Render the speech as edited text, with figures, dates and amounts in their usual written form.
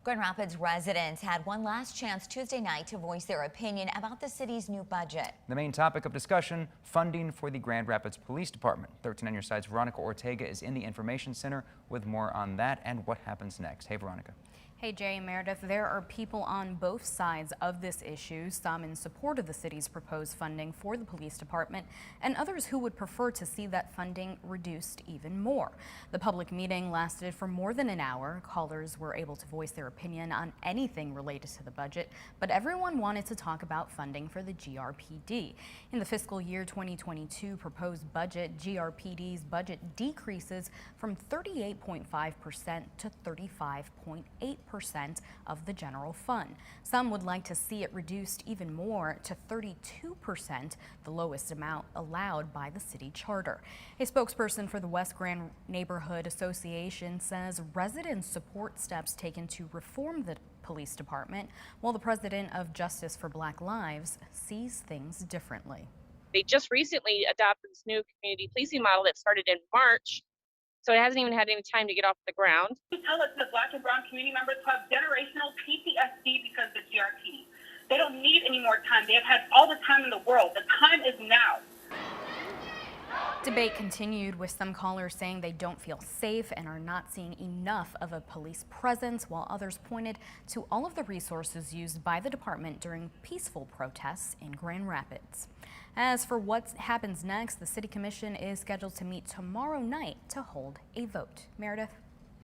Grand Rapids residents had one last chance Tuesday night to voice their opinion about the city's new budget. The main topic of discussion, funding for the Grand Rapids Police Department. 13 on your side's Veronica Ortega is in the Information Center with more on that and what happens next. Hey, Veronica. Hey Jay and Meredith, there are people on both sides of this issue, some in support of the city's proposed funding for the police department and others who would prefer to see that funding reduced even more. The public meeting lasted for more than an hour. Callers were able to voice their opinion on anything related to the budget, but everyone wanted to talk about funding for the GRPD. In the fiscal year 2022 proposed budget, GRPD's budget decreases from 38.5% to 35.8% of the general fund. Some would like to see it reduced even more to 32%, the lowest amount allowed by the city charter. A spokesperson for the West Grand Neighborhood Association says residents support steps taken to reform the police department, while the president of Justice for Black Lives sees things differently. They just recently adopted this new community policing model that started in March. So it hasn't even had any time to get off the ground. We tell us that Black and brown community members have generational PTSD because of the GRP. They don't need any more time. They have had all the time in the world. The time is now. Debate continued with some callers saying they don't feel safe and are not seeing enough of a police presence, while others pointed to all of the resources used by the department during peaceful protests in Grand Rapids. As for what happens next, the City Commission is scheduled to meet tomorrow night to hold a vote. Meredith?